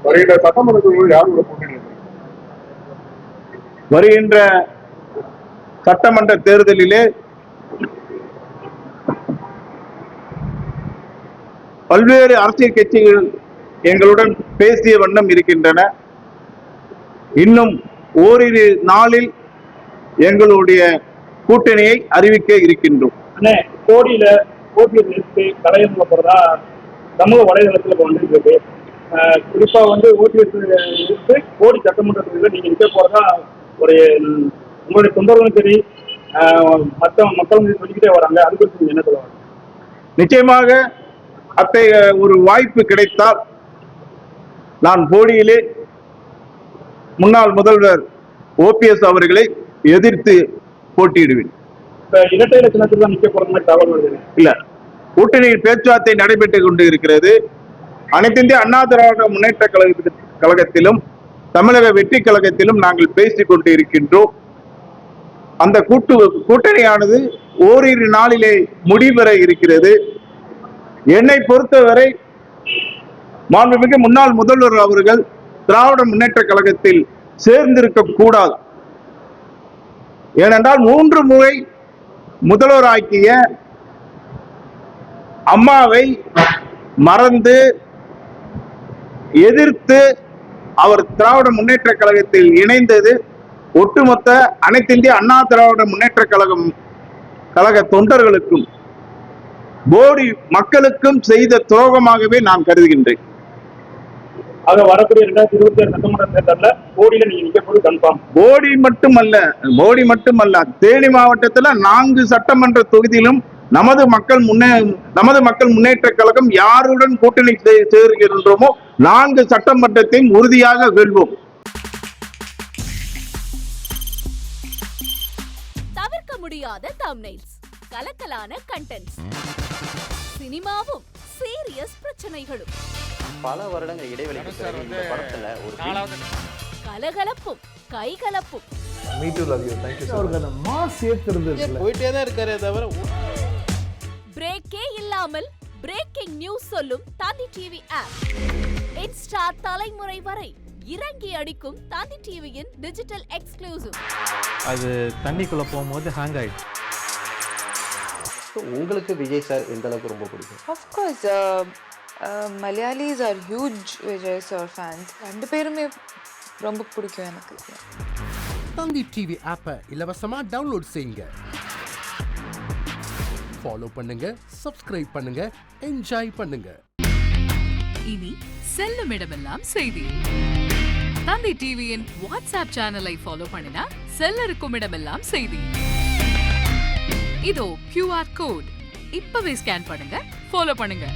வருகின்ற சட்டமன்ற தேர்தலில் யாரோட கூட்டணி? வருகின்ற சட்டமன்ற தேர்தலிலே பல்வேறு அரசியல் கட்சிகள் எங்களுடன் பேசிய வண்ணம் இருக்கின்றன. இன்னும் ஓரிரு நாளில் எங்களுடைய கூட்டணியை அறிவிக்க இருக்கின்றோம். கோடியில போட்டியை நிறுத்தி கலையம் போறதா சமூக வலைதளத்தில் வந்துருக்கு. குறிப்பா ஓடிஎஸ் நிறுத்தி கோடி சட்டமன்றத்தில் நீங்க நிற்க போறதா ஒரு உங்களுடைய தொண்டர்களும் சரி மற்ற மக்களும் சொல்லிக்கிட்டே வராங்க. அது குறித்து என்ன சொல்லுவாங்க? நிச்சயமாக அத்தகைய ஒரு வாய்ப்பு கிடைத்தால் நான் போடியிலே முன்னாள் முதல்வர் ஓபிஎஸ் அவர்களை எதிர்த்து போட்டியிடுவேன். இரட்டை இலக்கணத்தில் தான் நிற்க போற மாதிரி தகவல் வருது. இல்ல, கூட்டணியில் பேச்சுவார்த்தை நடைபெற்றுக் கொண்டு இருக்கிறது. அனைத்து இந்திய அண்ணா திராவிட முன்னேற்ற கழகத்திலும் தமிழக வெற்றி கழகத்திலும் நாங்கள் பேசிக் கொண்டு இருக்கின்றோம். அந்த கூட்டணியானது ஓரிரு நாளிலே முடிவெற இருக்கிறது. என்னை பொறுத்தவரை மாண்புமிகு முன்னாள் முதல்வர் அவர்கள் திராவிட முன்னேற்ற கழகத்தில் சேர்ந்திருக்க கூடாது. ஏனென்றால் 3 முறை முதல்வராக்கிய அம்மாவை மறந்து எதிர்த்து அவர் திராவிட முன்னேற்ற கழகத்தில் இணைந்தது ஒட்டுமொத்த அனைத்து இந்திய அண்ணா திராவிட முன்னேற்ற கழக தொண்டர்களுக்கும் போடி மக்களுக்கும் செய்த துரோகமாகவே நான் கருதுகின்றேன். ஆக வரக்கூடிய 2026 சட்டமன்ற தேர்தலில் போடியில நீங்க நிற்க போது கன்ஃபார்ம். போடி மட்டுமல்ல, தேனி மாவட்டத்தில் 4 சட்டமன்ற தொகுதியிலும் நமது மக்கள் முன்னேற்ற கழகம் யாருடன் கூட்டணி சேர்கின்றோமோ 4 சட்டமன்றத்தையும் உறுதியாக வெல்வோம். தவிர்க்க முடியாத தம்ப்நெயில்ஸ், கலக்கலான கண்டென்ட்ஸ், சினிமாவும் சீரியஸ் பிரச்சனைகளும், பல வருடங்கள் இடைவெளிக்கு பிறகு இந்த படத்துல ஒரு கலகலப்பும் கைகலப்பும். Me too, love you. Thank you so much. அவர்களை மாஸ் ஏத்துறது இல்ல. போயிட்டே தான் இருக்காரே தவிர பிரேக்கே இல்லாமல் பிரேக்கிங் நியூஸ் சொல்லும் தந்தி டிவி ஆப். இன்ஸ்டா தலைமுறை வரை இறங்கி அடிக்கும் தந்தி டிவியின் டிஜிட்டல் எக்ஸ்க்ளூசிவ். அது தண்ணிக்குள்ள போகும்போது ஹேங் ஆயிடுச்சு. உங்களுக்கு விஜய் சார் எந்த அளவுக்கு ரொம்ப பிடிக்கும்? Of course, Malayalis are huge Vijay sir fans. ரெண்டு பேருமே ரொம்ப பிடிக்கும் எனக்கு. தந்தி டிவி ஆப்பை இலவசமா டவுன்லோட் செய்யுங்க. ஃபாலோ பண்ணுங்க, சப்ஸ்கிரைப் பண்ணுங்க, என்ஜாய் பண்ணுங்க. இனி செல்லும் இடமெல்லாம் செய்தி. தந்தி டிவியின் வாட்ஸ்அப் சேனலை ஃபாலோ பண்ணினா செல்ல இருக்கும் இடமெல்லாம் செய்தி. இதோ QR கோட் இப்பவே ஸ்கேன் பண்ணுங்க, ஃபாலோ பண்ணுங்க.